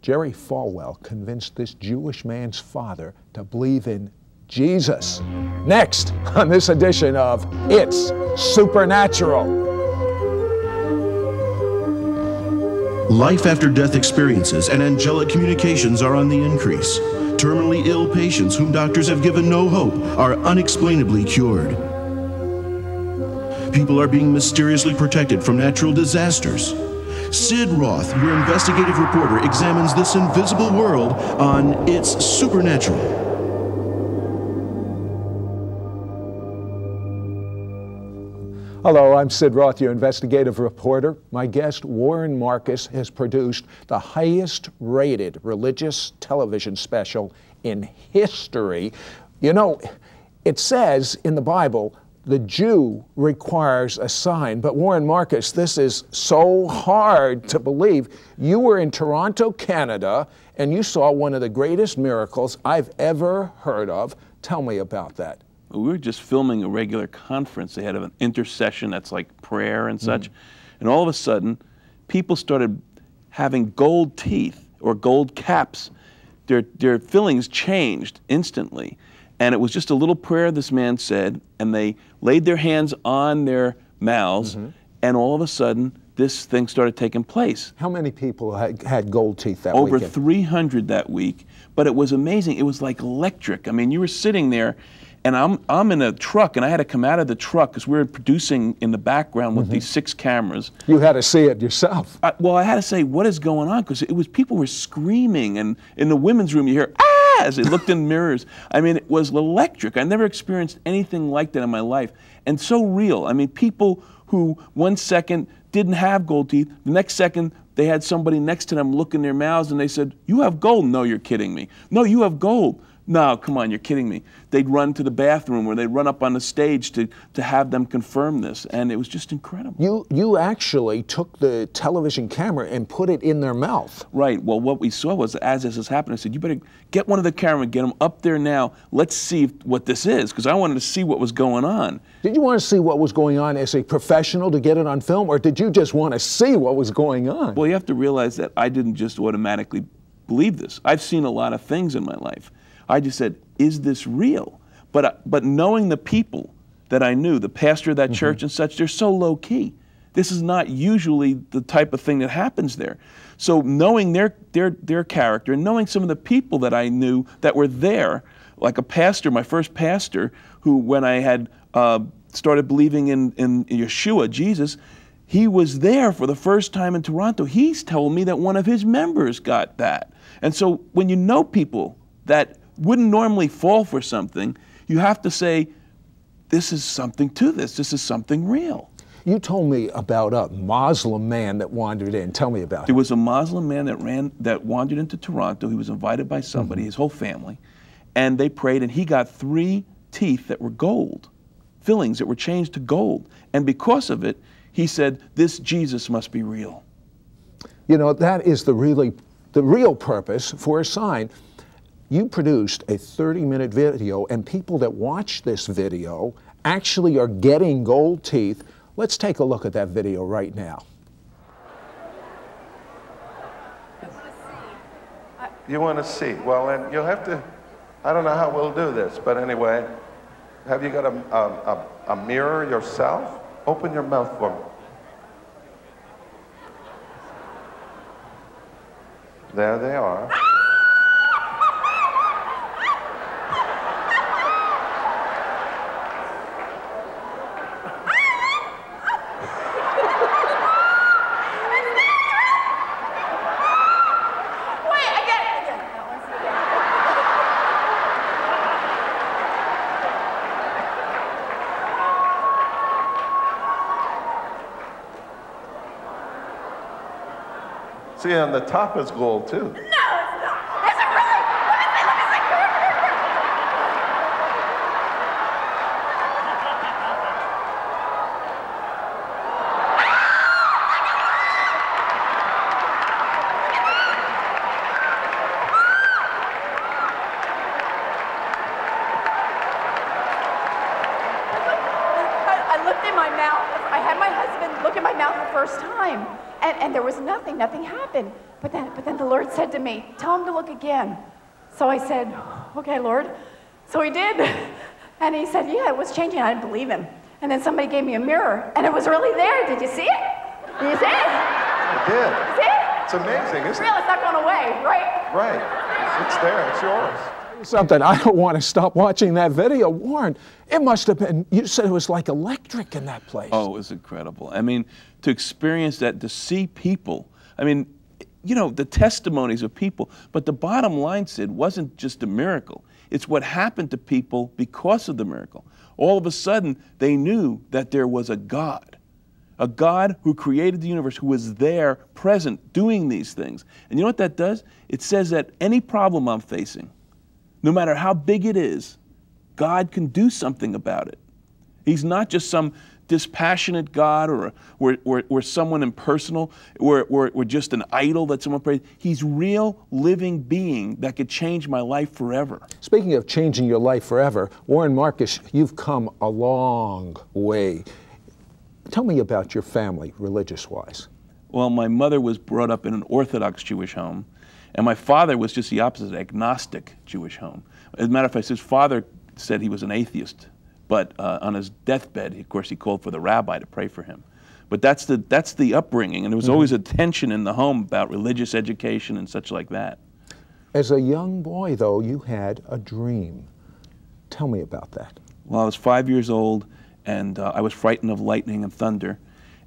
Jerry Falwell convinced this Jewish man's father to believe in Jesus. Next on this edition of It's Supernatural. Life after death experiences and angelic communications are on the increase. Terminally ill patients whom doctors have given no hope are unexplainably cured. People are being mysteriously protected from natural disasters. Sid Roth, your investigative reporter, examines this invisible world on It's Supernatural. Hello, I'm Sid Roth, your investigative reporter. My guest, Warren Marcus, has produced the highest-rated religious television special in history. You know, it says in the Bible, the Jew requires a sign. But Warren Marcus, this is so hard to believe. You were in Toronto, Canada, and you saw one of the greatest miracles I've ever heard of. Tell me about that. We were just filming a regular conference. They had an intercession that's like prayer and such. And all of a sudden, people started having gold teeth or gold caps. Their fillings changed instantly. And it was just a little prayer this man said, and they laid their hands on their mouths, and all of a sudden, this thing started taking place. How many people had gold teeth that Over weekend? 300 that week, but it was amazing. It was like electric. I mean, you were sitting there, and I'm in a truck, and I had to come out of the truck because we were producing in the background with these 6 cameras. You had to see it yourself. Well, I had to say, what is going on? Because it was people were screaming, and in the women's room you hear, ah! As they looked in mirrors. I mean, it was electric. I never experienced anything like that in my life. And so real. I mean, people who 1 second didn't have gold teeth, the next second they had somebody next to them look in their mouths and they said, you have gold. No, you're kidding me. No, you have gold. No, come on, you're kidding me. They'd run to the bathroom or they'd run up on the stage to have them confirm this, and it was just incredible. You actually took the television camera and put it in their mouth. Right. Well, what we saw was, as this was happening, I said, you better get one of the camera, get them up there now. Let's see what this is, because I wanted to see what was going on. Did you want to see what was going on as a professional to get it on film, or did you just want to see what was going on? Well, you have to realize that I didn't just automatically believe this. I've seen a lot of things in my life. I just said, is this real? But knowing the people that I knew, the pastor of that church and such, they're so low key. This is not usually the type of thing that happens there. So knowing their character and knowing some of the people that I knew that were there, like a pastor, my first pastor, who when I had started believing in Yeshua, Jesus, he was there for the first time in Toronto. He's told me that one of his members got that. And so when you know people that wouldn't normally fall for something, you have to say, this is something to this. This is something real. You told me about a Muslim man that wandered in. Tell me about it. There was a Muslim man that wandered into Toronto. He was invited by somebody, his whole family, and they prayed, and he got 3 teeth that were gold, fillings that were changed to gold. And because of it, he said, this Jesus must be real. You know, that is the real purpose for a sign. You produced a 30-minute video, and people that watch this video actually are getting gold teeth. Let's take a look at that video right now. You want to see? Well, then you'll have to, I don't know how we'll do this, but anyway, have you got a mirror yourself? Open your mouth for me. There they are. See, on the top is gold, too. No, it's not. Is it really? Let me see. I looked in my mouth. I had my husband look in my mouth out the first time, and there was nothing happened. But then the Lord said to me, tell him to look again. So I said, okay, Lord. So he did. And he said, yeah, it was changing. I didn't believe him. And then somebody gave me a mirror, and it was really there. Did you see it? Did you see it? I did. See it? It's amazing, isn't It's real. It's not going away, right? Right. It's there. It's yours. Something, I don't want to stop watching that video. Warren, it must have been, you said it was like electric in that place. Oh, it was incredible. I mean, to experience that, to see people, I mean, you know, the testimonies of people, but the bottom line, Sid, wasn't just a miracle. It's what happened to people because of the miracle. All of a sudden, they knew that there was a God who created the universe, who was there, present, doing these things. And you know what that does? It says that any problem I'm facing, no matter how big it is, God can do something about it. He's not just some dispassionate God or someone impersonal or just an idol that someone prays. He's real, living being that could change my life forever. Speaking of changing your life forever, Warren Marcus, you've come a long way. Tell me about your family, religious-wise. Well, my mother was brought up in an Orthodox Jewish home, and my father was just the opposite, agnostic Jewish home. As a matter of fact, his father said he was an atheist, but on his deathbed, of course, he called for the rabbi to pray for him. But that's the upbringing, and there was always a tension in the home about religious education and such like that. As a young boy, though, you had a dream. Tell me about that. Well, I was 5 years old, and I was frightened of lightning and thunder,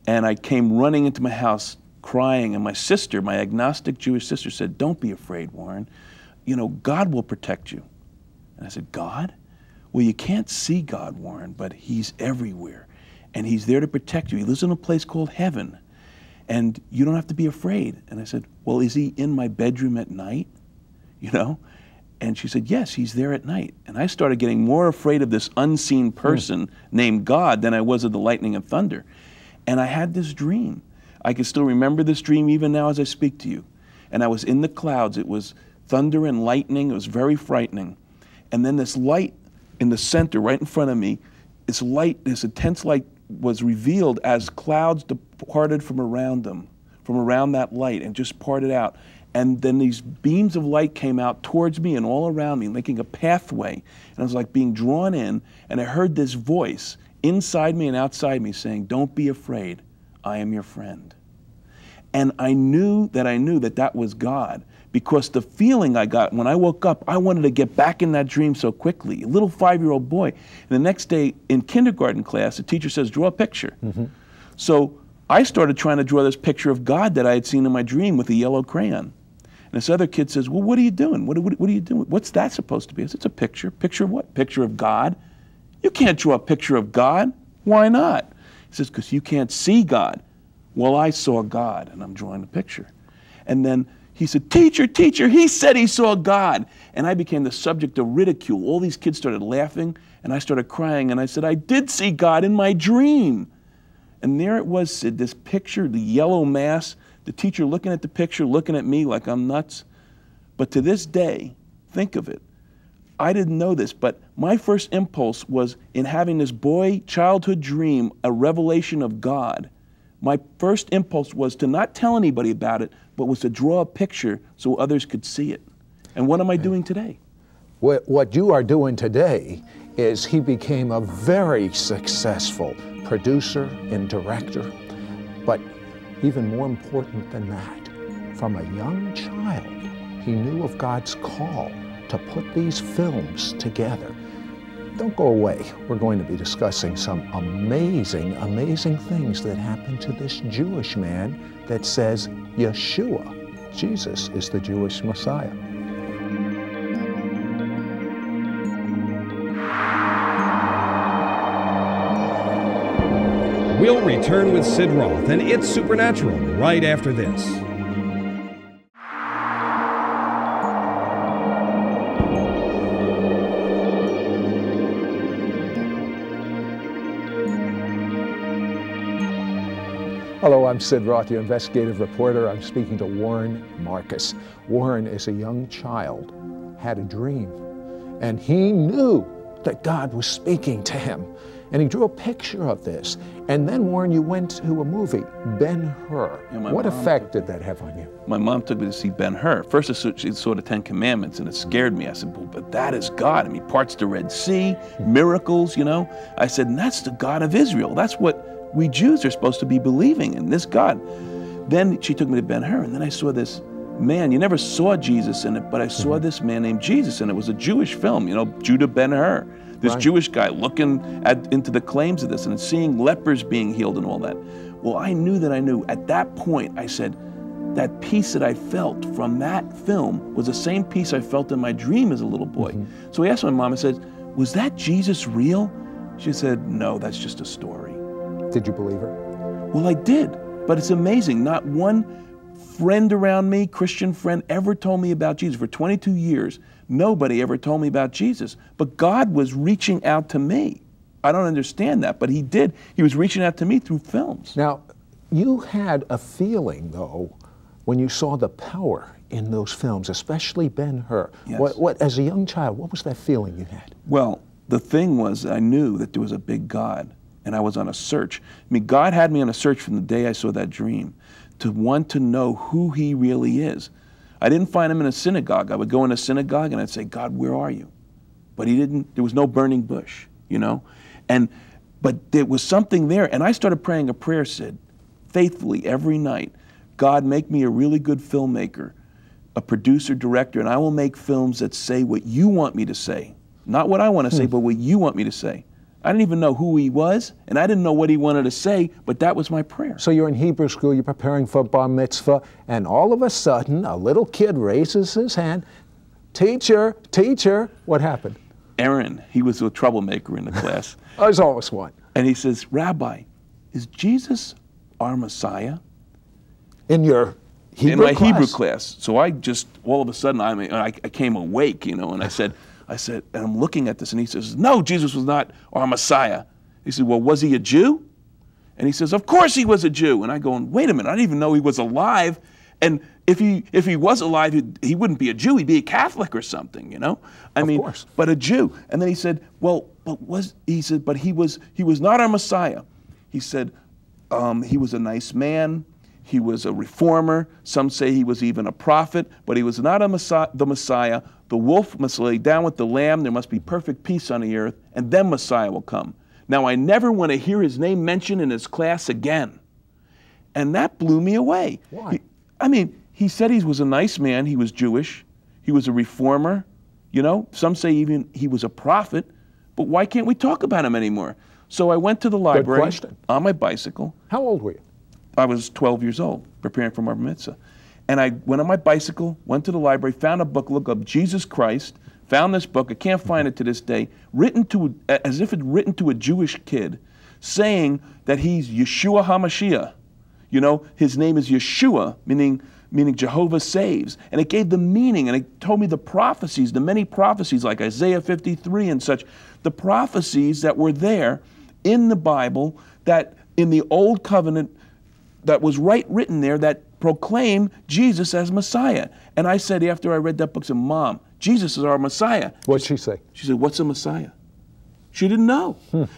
and I came running into my house crying, and my sister, my agnostic Jewish sister, said, "Don't be afraid, Warren. You know, God will protect you." And I said, "God? Well, you can't see God, Warren, but He's everywhere, and He's there to protect you. He lives in a place called heaven, and you don't have to be afraid." And I said, "Well, is He in my bedroom at night? You know?" And she said, "Yes, He's there at night." And I started getting more afraid of this unseen person named God than I was of the lightning and thunder. And I had this dream. I can still remember this dream even now as I speak to you. And I was in the clouds. It was thunder and lightning. It was very frightening. And then this light in the center, right in front of me, this light, this intense light was revealed as clouds departed from around them, from around that light, and just parted out. And then these beams of light came out towards me and all around me, making a pathway. And I was like being drawn in, and I heard this voice inside me and outside me saying, "Don't be afraid, I am your friend." And I knew that that was God, because the feeling I got when I woke up, I wanted to get back in that dream so quickly. A little 5-year-old boy. And the next day in kindergarten class, the teacher says, "Draw a picture." So I started trying to draw this picture of God that I had seen in my dream with a yellow crayon. And this other kid says, "Well, what are you doing? What are you doing? What's that supposed to be?" I said, "It's a picture." "Picture of what?" "Picture of God." "You can't draw a picture of God." "Why not?" He says, "Because you can't see God." "Well, I saw God, and I'm drawing a picture." And then he said, teacher, he said he saw God." And I became the subject of ridicule. All these kids started laughing, and I started crying, and I said, "I did see God in my dream." And there it was, Sid, this picture, the yellow mass, the teacher looking at the picture, looking at me like I'm nuts. But to this day, think of it, I didn't know this, but my first impulse was in having this childhood dream, a revelation of God. My first impulse was to not tell anybody about it, but was to draw a picture so others could see it. And what am I doing today? What you are doing today is he became a very successful producer and director. But even more important than that, from a young child, he knew of God's call to put these films together. Don't go away. We're going to be discussing some amazing, amazing things that happened to this Jewish man that says Yeshua, Jesus, is the Jewish Messiah. We'll return with Sid Roth and It's Supernatural right after this. Hello, I'm Sid Roth, your investigative reporter. I'm speaking to Warren Marcus. Warren, as a young child, had a dream, and he knew that God was speaking to him. And he drew a picture of this. And then, Warren, you went to a movie, Ben-Hur. Yeah, what effect did that have on you? My mom took me to see Ben-Hur. First, she saw the 10 Commandments, and it scared me. I said, well, but that is God. I mean, parts the Red Sea, miracles, you know. I said, and that's the God of Israel. That's what we Jews are supposed to be believing in, this God. Then she took me to Ben-Hur, and then I saw this man. You never saw Jesus in it, but I saw this man named Jesus, and it was a Jewish film, you know, Judah Ben-Hur. This Jewish guy looking into the claims of this and seeing lepers being healed and all that. Well, I knew that I knew. At that point, I said, that peace that I felt from that film was the same peace I felt in my dream as a little boy. So I asked my mom, I said, was that Jesus real? She said, no, that's just a story. Did you believe her? Well, I did, but it's amazing. Not one friend around me, Christian friend, ever told me about Jesus. For 22 years, nobody ever told me about Jesus. But God was reaching out to me. I don't understand that, but he did. He was reaching out to me through films. Now, you had a feeling, though, when you saw the power in those films, especially Ben-Hur. Yes. What, as a young child, what was that feeling you had? Well, the thing was, I knew that there was a big God, and I was on a search. I mean, God had me on a search from the day I saw that dream to want to know who he really is. I didn't find him in a synagogue. I would go in a synagogue and I'd say, God, where are you? But he didn't, there was no burning bush, you know? But there was something there, and I started praying a prayer, Sid, faithfully every night. God, make me a really good filmmaker, a producer, director, and I will make films that say what you want me to say. Not what I want to say, but what you want me to say. I didn't even know who he was, and I didn't know what he wanted to say, but that was my prayer. So you're in Hebrew school, you're preparing for bar mitzvah, and all of a sudden, a little kid raises his hand, teacher, teacher, what happened? Aaron, he was a troublemaker in the class. There's always one. And he says, Rabbi, is Jesus our Messiah? In your Hebrew class? In my Hebrew class. So I just, all of a sudden, I came awake, you know, and I said, and I'm looking at this, and he says, no, Jesus was not our Messiah. He said, well, was he a Jew? And he says, of course he was a Jew. And I go, wait a minute, I didn't even know he was alive. And if he was alive, he wouldn't be a Jew, he'd be a Catholic or something, you know? Of course. But a Jew. And then he said, well, but he was not our Messiah. He said, he was a nice man. He was a reformer. Some say he was even a prophet, but he was not the Messiah. The wolf must lay down with the lamb. There must be perfect peace on the earth, and then Messiah will come. Now, I never want to hear his name mentioned in his class again. And that blew me away. Why? He said he was a nice man. He was Jewish. He was a reformer. You know, some say even he was a prophet. But why can't we talk about him anymore? So I went to the library on my bicycle. How old were you? I was 12 years old, preparing for bar mitzvah. And I went on my bicycle, went to the library, found a book, looked up Jesus Christ, found this book, I can't find it to this day, as if it's written to a Jewish kid, saying that he's Yeshua HaMashiach. You know, his name is Yeshua, meaning Jehovah saves. And it gave the meaning, and it told me the prophecies, the many prophecies like Isaiah 53 and such, the prophecies that were there in the Bible, that in the Old Covenant, that was written there, that proclaimed Jesus as Messiah. And I said, after I read that book, I said, Mom, Jesus is our Messiah. What'd she say? She said, what's a Messiah? She didn't know.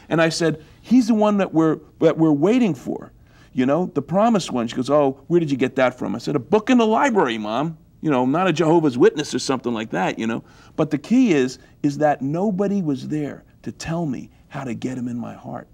And I said, he's the one that we're waiting for. You know, the promised one. She goes, oh, where did you get that from? I said, a book in the library, Mom. You know, not a Jehovah's Witness or something like that, you know. But the key is that nobody was there to tell me how to get him in my heart.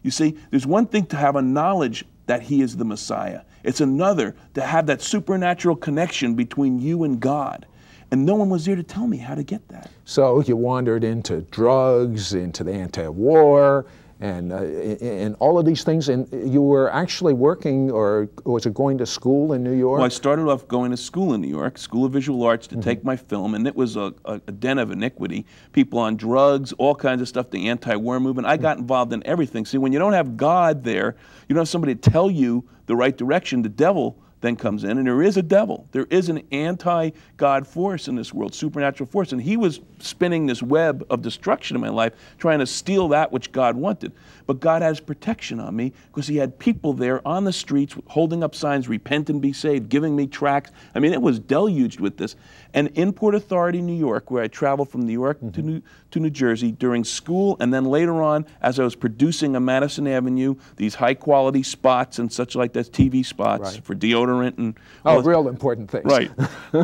You see, there's one thing to have a knowledge that he is the Messiah. It's another to have that supernatural connection between you and God. And no one was there to tell me how to get that. So you wandered into drugs, into the anti-war, and all of these things, and you were actually working, or was it going to school in New York? Well, I started off going to school in New York, School of Visual Arts, to take my film, and it was a den of iniquity. People on drugs, all kinds of stuff, the anti-war movement. I got involved in everything. See, when you don't have God there, you don't have somebody to tell you the right direction, the devil then comes in, and there is a devil. There is an anti-God force in this world, supernatural force, and he was spinning this web of destruction in my life, trying to steal that which God wanted. But God has protection on me because he had people there on the streets holding up signs, repent and be saved, giving me tracts. I mean, it was deluged with this. And in Port Authority, New York, where I traveled from New York to New Jersey during school, and then later on, as I was producing on Madison Avenue, these high-quality spots and such like that, TV spots for deodorant and real important things. Right.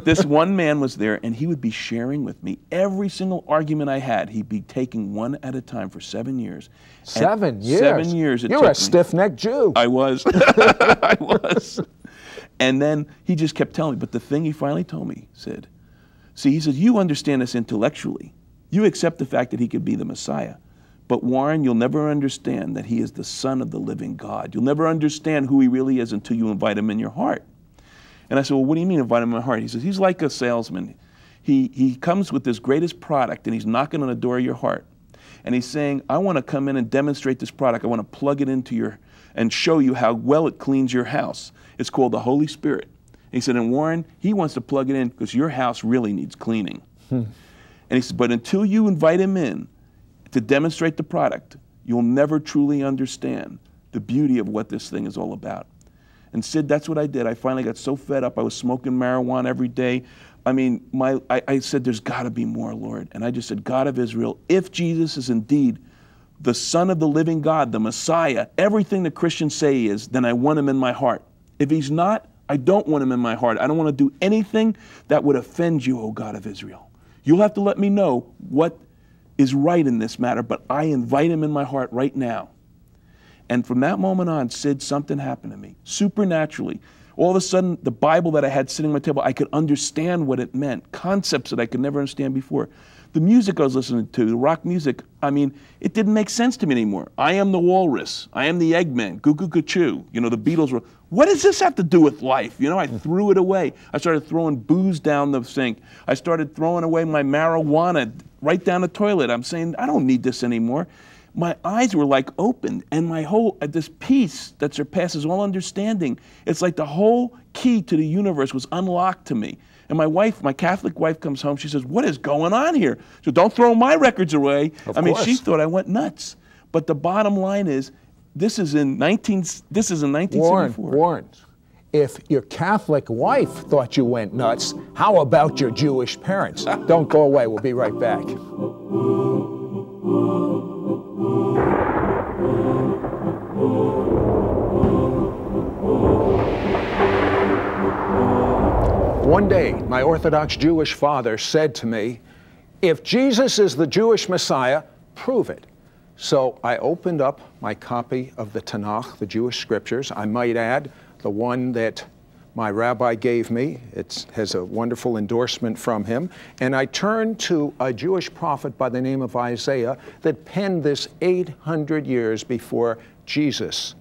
This one man was there, and he would be sharing with me every single argument I had. He'd be taking one at a time for 7 years. 7 years? 7 years it took You're me. a stiff-necked Jew. I was. I was. And then he just kept telling me, but the thing he finally told me, Sid, see, he said, you understand this intellectually. You accept the fact that he could be the Messiah. But Warren, you'll never understand that he is the Son of the living God. You'll never understand who he really is until you invite him in your heart. And I said, well, what do you mean invite him in my heart? He says, he's like a salesman. He comes with this greatest product, and he's knocking on the door of your heart. And he's saying, I want to come in and demonstrate this product. I want to plug it into your, and show you how well it cleans your house. It's called the Holy Spirit. And he said, and Warren, he wants to plug it in because your house really needs cleaning. And he said, but until you invite him in to demonstrate the product, you'll never truly understand the beauty of what this thing is all about. And Sid, that's what I did. I finally got so fed up. I was smoking marijuana every day. I mean, I said, there's got to be more, Lord. And I just said, God of Israel, if Jesus is indeed the Son of the living God, the Messiah, everything the Christians say he is, then I want him in my heart. If he's not, I don't want him in my heart. I don't want to do anything that would offend you, O God of Israel. You'll have to let me know what is right in this matter, but I invite him in my heart right now. And from that moment on, Sid, something happened to me, supernaturally. All of a sudden, the Bible that I had sitting on my table, I could understand what it meant, concepts that I could never understand before. The music I was listening to, the rock music, I mean, it didn't make sense to me anymore. I am the walrus. I am the Eggman. Goo Goo Goo. You know, the Beatles were, what does this have to do with life? You know, I threw it away. I started throwing booze down the sink. I started throwing away my marijuana right down the toilet. I'm saying, I don't need this anymore. My eyes were like opened, and my whole, this peace that surpasses all understanding, it's like the whole key to the universe was unlocked to me. And my wife, my Catholic wife, comes home. She says, what is going on here? So don't throw my records away. I mean, she thought I went nuts. But the bottom line is, this is in 1974. Warren, if your Catholic wife thought you went nuts, how about your Jewish parents? Don't go away. We'll be right back. One day, my Orthodox Jewish father said to me, if Jesus is the Jewish Messiah, prove it. So I opened up my copy of the Tanakh, the Jewish scriptures. I might add, the one that my rabbi gave me. It has a wonderful endorsement from him. And I turned to a Jewish prophet by the name of Isaiah that penned this 800 years before Jesus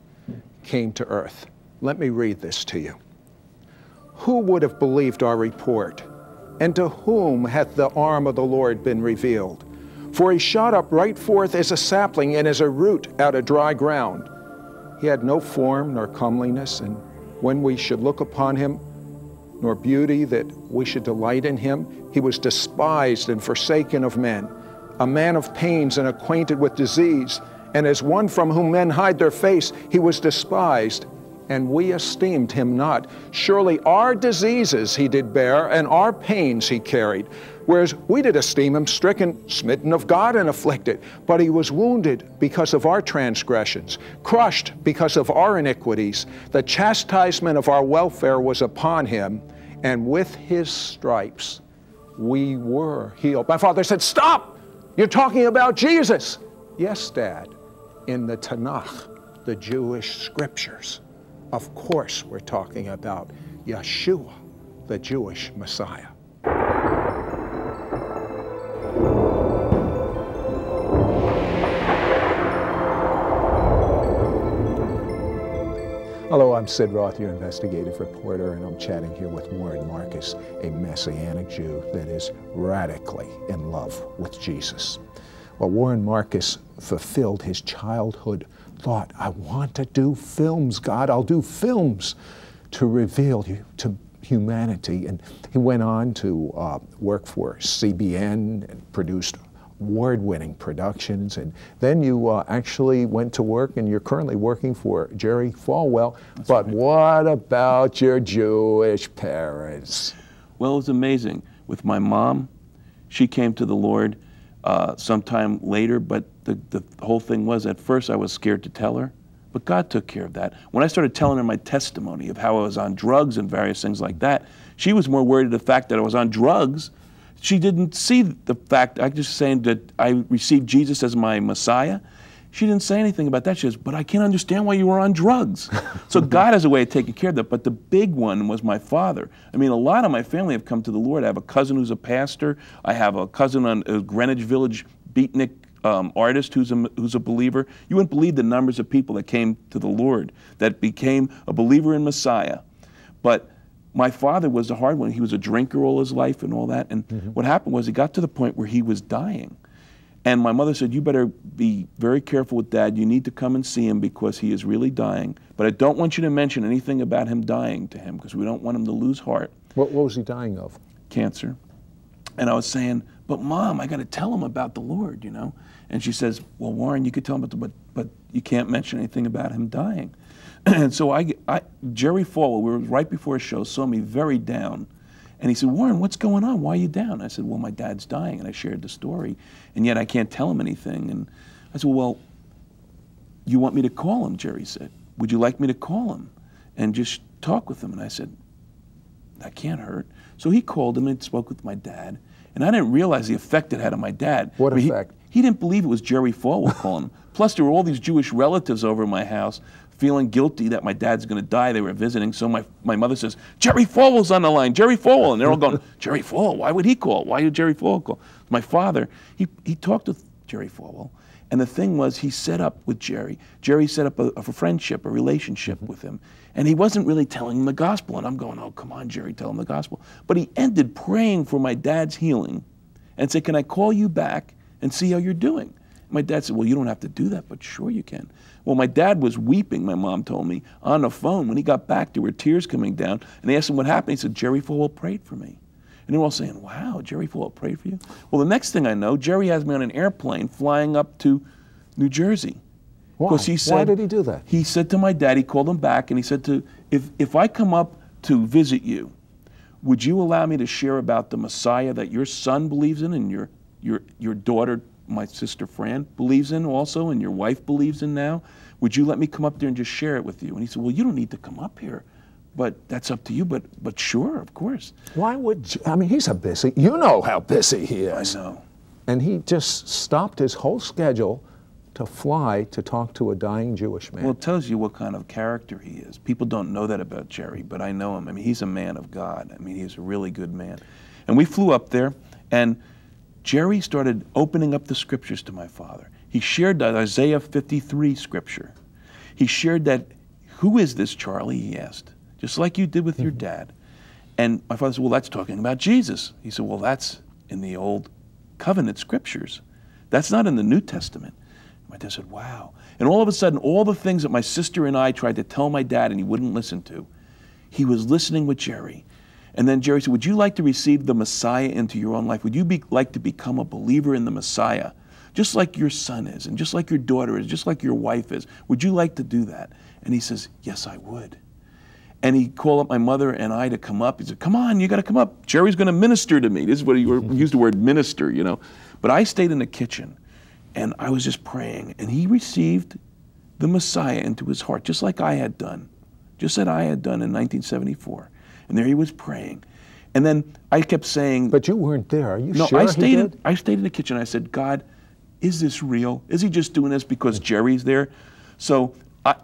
came to earth. Let me read this to you. Who would have believed our report? And to whom hath the arm of the Lord been revealed? For he shot up right forth as a sapling and as a root out of dry ground. He had no form nor comeliness, and when we should look upon him, nor beauty that we should delight in him, he was despised and forsaken of men, a man of pains and acquainted with disease, and as one from whom men hide their face, he was despised, and we esteemed him not. Surely our diseases he did bear, and our pains he carried. Whereas we did esteem him stricken, smitten of God, and afflicted. But he was wounded because of our transgressions, crushed because of our iniquities. The chastisement of our welfare was upon him, and with his stripes we were healed. My father said, stop! You're talking about Jesus. Yes, Dad, in the Tanakh, the Jewish scriptures. Of course we're talking about Yeshua, the Jewish Messiah. Hello, I'm Sid Roth, your investigative reporter, and I'm chatting here with Warren Marcus, a Messianic Jew that is radically in love with Jesus. Well, Warren Marcus fulfilled his childhood thought, I want to do films, God, I'll do films. to reveal you to humanity. And he went on to work for CBN and produced award-winning productions. And then you actually went to work, and you're currently working for Jerry Falwell. But what about your Jewish parents? Well, it was amazing. With my mom, she came to the Lord sometime later, but the whole thing was, at first I was scared to tell her, but God took care of that. When I started telling her my testimony of how I was on drugs and various things like that, she was more worried of the fact that I was on drugs. She didn't see the fact, I just saying that I received Jesus as my Messiah. She didn't say anything about that. She says, but I can't understand why you were on drugs. So God has a way of taking care of that. But the big one was my father. I mean, a lot of my family have come to the Lord. I have a cousin who's a pastor. I have a cousin on a Greenwich Village beatnik artist who's a believer. You wouldn't believe the numbers of people that came to the Lord, that became a believer in Messiah. But my father was a hard one. He was a drinker all his life and all that. And what happened was he got to the point where he was dying. And my mother said, you better be very careful with Dad. You need to come and see him because he is really dying. But I don't want you to mention anything about him dying to him because we don't want him to lose heart. What was he dying of? Cancer. And I was saying, but Mom, I got to tell him about the Lord, you know. And she says, well, Warren, you could tell him, but you can't mention anything about him dying. And so Jerry Falwell, we were right before a show, saw me very down. And he said, Warren, what's going on? Why are you down? I said, well, my dad's dying. And I shared the story. And yet I can't tell him anything. And I said, well, you want me to call him? Jerry said, would you like me to call him and just talk with him? And I said, that can't hurt. So he called him and spoke with my dad. And I didn't realize the effect it had on my dad. What effect? He didn't believe it was Jerry Falwell calling him. Plus, there were all these Jewish relatives over at my house feeling guilty that my dad's going to die. They were visiting. So my mother says, Jerry Falwell's on the line, Jerry Falwell. And they're all going, Jerry Falwell, why would he call? Why would Jerry Falwell call? My father, he talked with Jerry Falwell. And the thing was, he set up with Jerry. Jerry set up a friendship, a relationship with him. And he wasn't really telling him the gospel. And I'm going, oh, come on, Jerry, tell him the gospel. But he ended praying for my dad's healing and said, can I call you back and see how you're doing? My dad said, well, you don't have to do that, but sure you can. Well, my dad was weeping, my mom told me, on the phone. When he got back, there were tears coming down. And they asked him what happened. He said, Jerry Falwell prayed for me. And they were all saying, wow, Jerry Falwell prayed for you? Well, the next thing I know, Jerry has me on an airplane flying up to New Jersey. Why? He said, why did he do that? He said to my dad, he called him back, and he said, if I come up to visit you, would you allow me to share about the Messiah that your son believes in and your daughter, my sister Fran, believes in also, and your wife believes in now? Would you let me come up there and just share it with you? And he said, well, you don't need to come up here, but that's up to you, but sure, of course. Why would, I mean, he's a busy, you know how busy he is. I know. And he just stopped his whole schedule to fly to talk to a dying Jewish man. Well, it tells you what kind of character he is. People don't know that about Jerry, but I know him. I mean, he's a man of God. I mean, he's a really good man. And we flew up there, and Jerry started opening up the scriptures to my father. He shared that Isaiah 53 scripture. He shared that, who is this Charlie, he asked, just like you did with your dad. And my father said, well, that's talking about Jesus. He said, well, that's in the Old Covenant scriptures. That's not in the New Testament. My dad said, wow. And all of a sudden, all the things that my sister and I tried to tell my dad and he wouldn't listen to, he was listening with Jerry. And then Jerry said, would you like to receive the Messiah into your own life? Would you like to become a believer in the Messiah? Just like your son is, and just like your daughter is, just like your wife is. Would you like to do that? And he says, yes, I would. And he called up my mother and I to come up. He said, come on, you got to come up. Jerry's going to minister to me. This is what he used the word minister, you know. But I stayed in the kitchen. And I was just praying, and he received the Messiah into his heart, just like I had done, just as I had done in 1974. And there he was praying. And then I kept saying... But you weren't there. Are you no, sure I stayed in the kitchen. I said, God, is this real? Is he just doing this because Jerry's there? So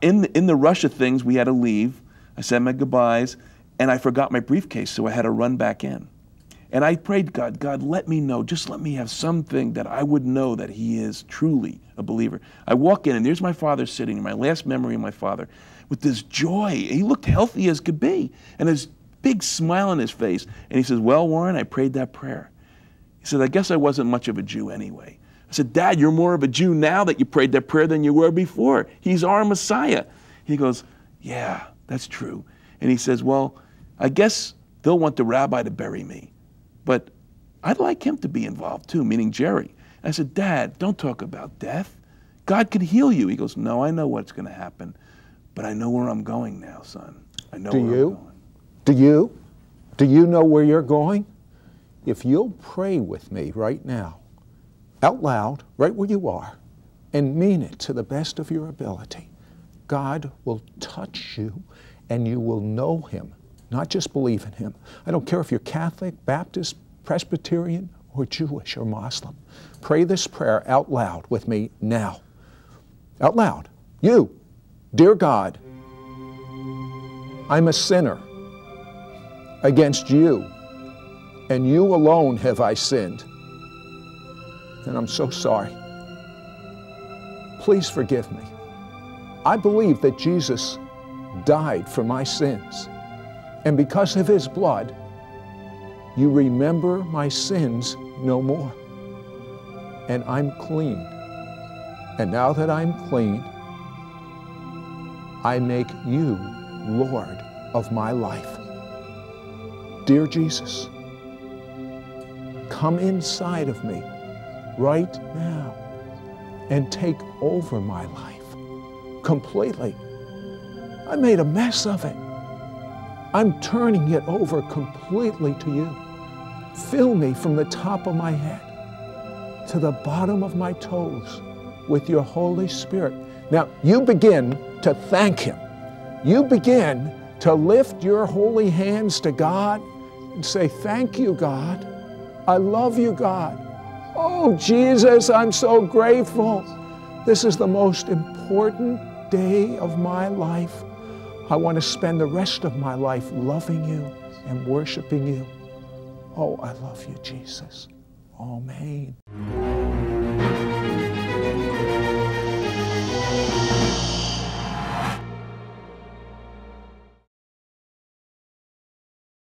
in the rush of things, we had to leave. I said my goodbyes, and I forgot my briefcase, so I had to run back in. And I prayed, God, let me know, just let me have something that I would know that he is truly a believer. I walk in, and there's my father sitting, my last memory of my father, with this joy. He looked healthy as could be, and this big smile on his face. And he says, well, Warren, I prayed that prayer. He said, I guess I wasn't much of a Jew anyway. I said, Dad, you're more of a Jew now that you prayed that prayer than you were before. He's our Messiah. He goes, yeah, that's true. And he says, well, I guess they'll want the rabbi to bury me, but I'd like him to be involved too, meaning Jerry. And I said, Dad, don't talk about death. God could heal you. He goes, no, I know what's going to happen, but I know where I'm going now, son. I know where I'm going. Do you? Do you know where you're going? If you'll pray with me right now, out loud, right where you are, and mean it to the best of your ability, God will touch you and you will know Him, not just believe in Him. I don't care if you're Catholic, Baptist, Presbyterian, or Jewish or Muslim. Pray this prayer out loud with me now. Out loud. You, dear God, I'm a sinner against you, and you alone have I sinned, and I'm so sorry. Please forgive me. I believe that Jesus died for my sins, and because of His blood, you remember my sins no more, and I'm clean. And now that I'm clean, I make you Lord of my life. Dear Jesus, come inside of me right now and take over my life completely. I made a mess of it. I'm turning it over completely to you. Fill me from the top of my head to the bottom of my toes with your Holy Spirit. Now, you begin to thank Him. You begin to lift your holy hands to God and say, thank you, God. I love you, God. Oh, Jesus, I'm so grateful. This is the most important day of my life. I want to spend the rest of my life loving you and worshiping you. Oh, I love you, Jesus. Amen.